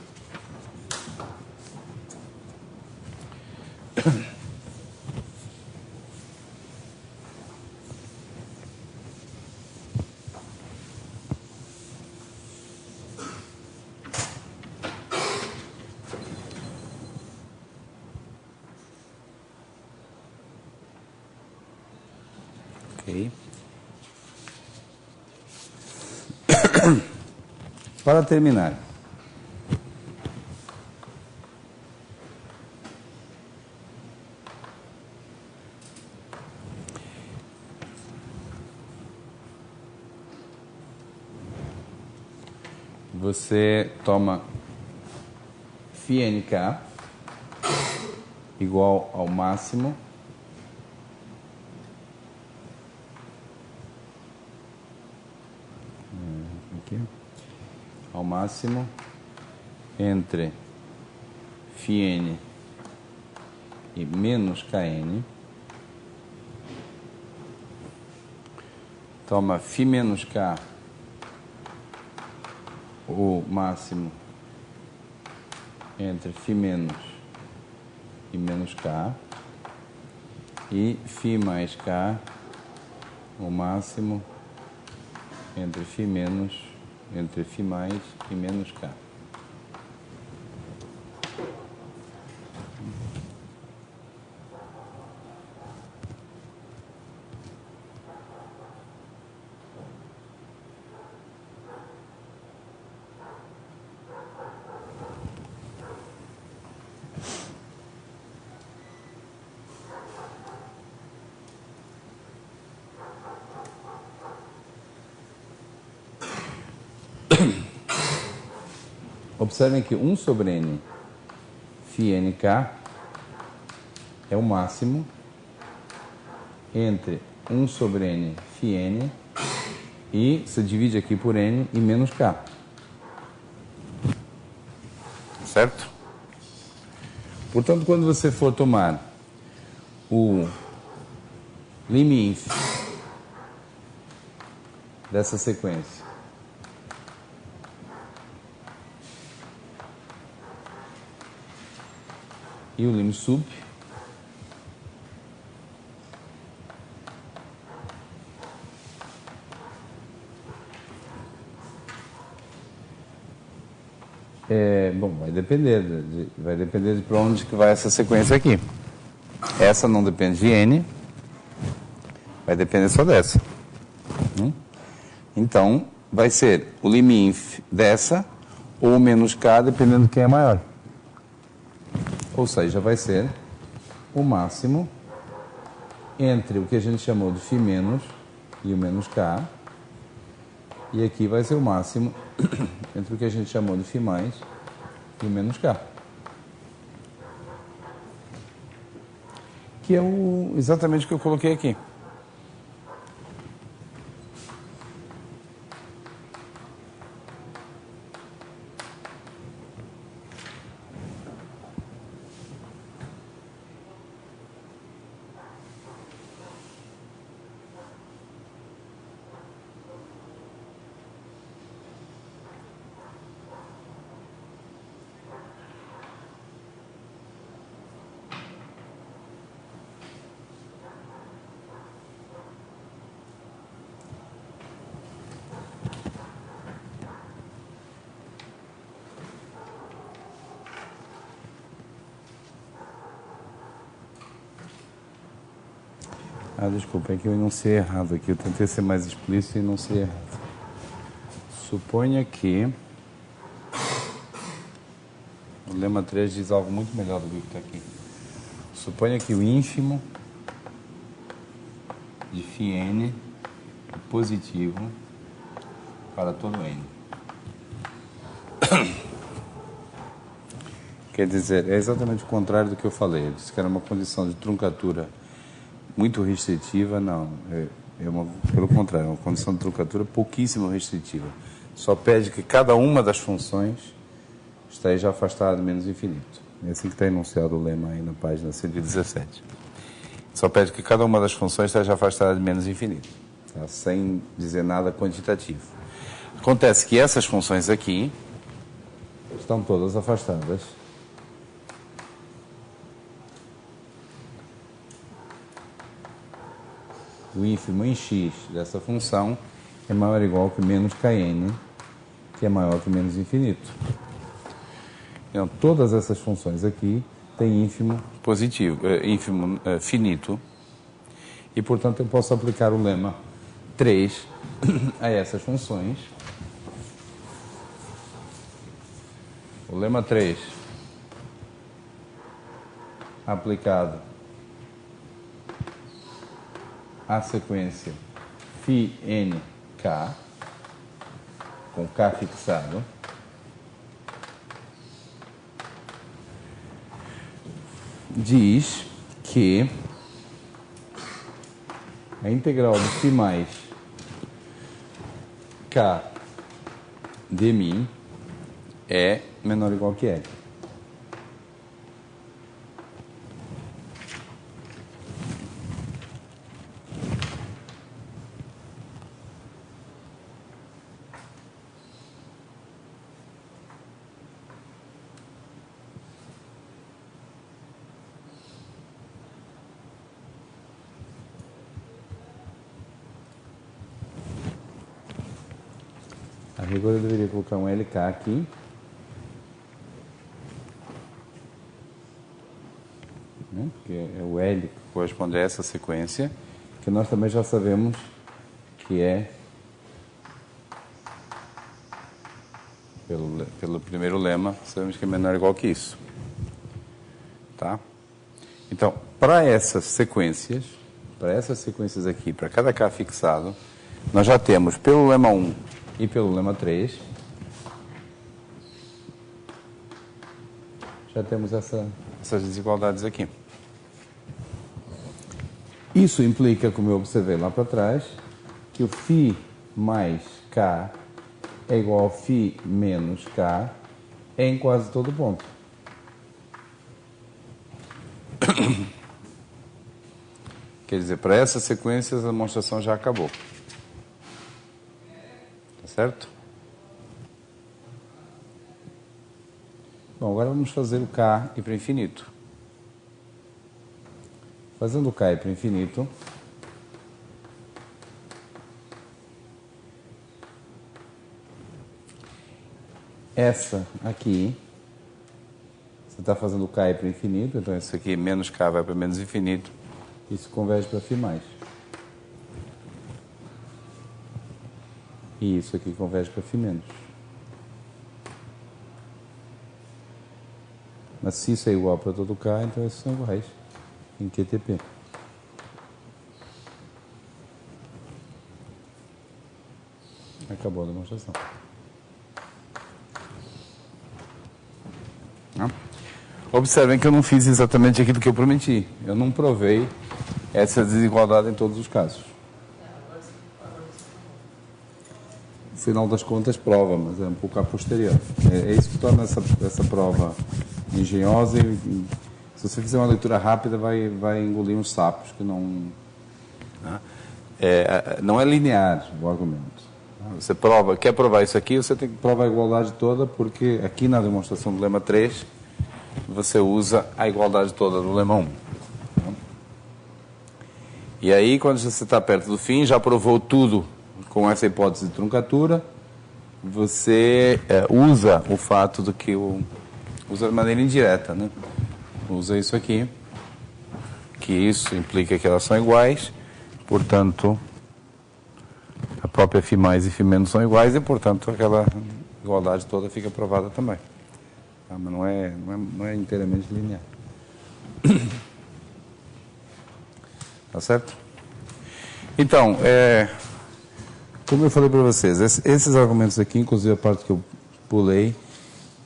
Ok. Para terminar, você toma φnk igual ao máximo entre φn e menos kn, toma φ menos k, o máximo entre φ menos e menos k, e φ mais k, o máximo entre φ mais e menos k. Observem que 1 sobre n φnk é o máximo entre 1 sobre n φn e se divide aqui por n e menos k. Certo? Portanto, quando você for tomar o lim inf dessa sequência. E o lim sup bom, vai depender de para onde que vai essa sequência aqui. Essa não depende de n, vai depender só dessa. Então, vai ser o lim_inf dessa ou o menos k, dependendo de quem é maior. Ou seja, vai ser o máximo entre o que a gente chamou de φ- e o menos k. E aqui vai ser o máximo entre o que a gente chamou de φ- e o menos k. Que é exatamente o que eu coloquei aqui. Desculpa, é que eu enunciei errado aqui. Eu tentei ser mais explícito e enunciei errado. Suponha que... O lema 3 diz algo muito melhor do que está aqui. Suponha que o ínfimo de φn é positivo para todo n. Quer dizer, é exatamente o contrário do que eu falei. Eu disse que era uma condição de truncatura muito restritiva. Não, pelo contrário, é uma condição de truncatura pouquíssimo restritiva. Só pede que cada uma das funções esteja afastada de menos infinito. É assim que está enunciado o lema aí na página 117. Só pede que cada uma das funções esteja afastada de menos infinito, tá? Sem dizer nada quantitativo. Acontece que essas funções aqui estão todas afastadas o ínfimo em x dessa função é maior ou igual que menos kn, que é maior que menos infinito. Então, todas essas funções aqui têm ínfimo positivo, ínfimo finito, e, portanto, eu posso aplicar o lema 3 a essas funções. O lema 3 aplicado à sequência φnk, com k fixado, diz que a integral de φ mais k de μ é menor ou igual que L. A rigor eu deveria colocar um LK aqui. Né? Que é o L que corresponde a essa sequência, que nós também já sabemos que é, pelo primeiro lema, sabemos que é menor ou igual que isso. Tá? Então, para essas sequências aqui, para cada K fixado, nós já temos pelo lema 1 e pelo lema 3, já temos essas desigualdades aqui. Isso implica, como eu observei lá para trás, que o φ mais k é igual ao φ menos k em quase todo ponto. Quer dizer, para essas sequências a demonstração já acabou. certo? Bom, agora vamos fazer o K ir para o infinito. Fazendo o K ir para o infinito, essa aqui, você está fazendo o K ir para o infinito, então isso aqui, menos K vai para menos infinito, isso converge para φ mais. E isso aqui converge para φ menos. Mas se isso é igual para todo K, então esses são iguais em QTP. Acabou a demonstração. Observem que eu não fiz exatamente aquilo que eu prometi. Eu não provei essa desigualdade em todos os casos. No final das contas, prova, mas é um pouco a posterior. É isso que torna essa prova engenhosa e se você fizer uma leitura rápida, vai engolir uns sapos que não... não é linear o argumento. Você quer provar isso aqui, você tem que provar a igualdade toda, porque aqui na demonstração do lema 3, você usa a igualdade toda do lema 1. E aí, quando você está perto do fim, já provou tudo com essa hipótese de truncatura, você usa o fato do que usa de maneira indireta, né? Usa isso aqui, que isso implica que elas são iguais, portanto, a própria φ mais e φ menos são iguais e, portanto, aquela igualdade toda fica provada também. Tá? Mas não é inteiramente linear. Tá certo? Então, como eu falei para vocês, esses argumentos aqui, inclusive a parte que eu pulei,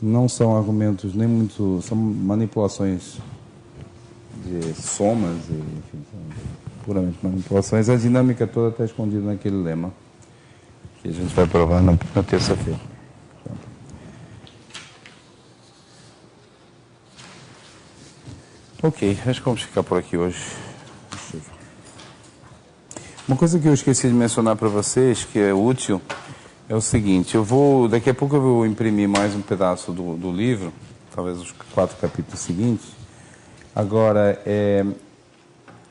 não são argumentos nem muito... São manipulações de somas, e, enfim, são puramente manipulações. A dinâmica toda está escondida naquele lema que a gente vai provar na terça-feira. Ok, acho que vamos ficar por aqui hoje. Uma coisa que eu esqueci de mencionar para vocês, que é útil, é o seguinte: daqui a pouco eu vou imprimir mais um pedaço do livro, talvez os 4 capítulos seguintes. Agora,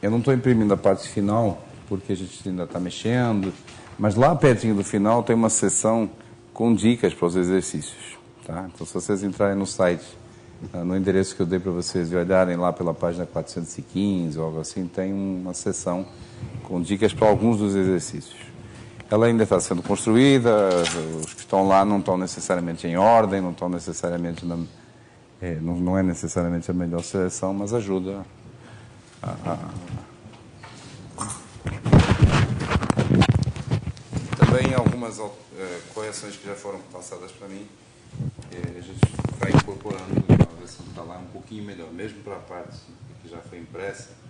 eu não estou imprimindo a parte final, porque a gente ainda está mexendo, mas lá pertinho do final tem uma seção com dicas para os exercícios. Tá? Então, se vocês entrarem no site, no endereço que eu dei para vocês e olharem lá pela página 415 ou algo assim, tem uma seção com dicas para alguns dos exercícios. Ela ainda está sendo construída, os que estão lá não estão necessariamente em ordem, não estão necessariamente não é necessariamente a melhor seleção, mas ajuda Também algumas correções que já foram passadas para mim, a gente vai incorporando, a versão que está lá um pouquinho melhor, mesmo para a parte que já foi impressa.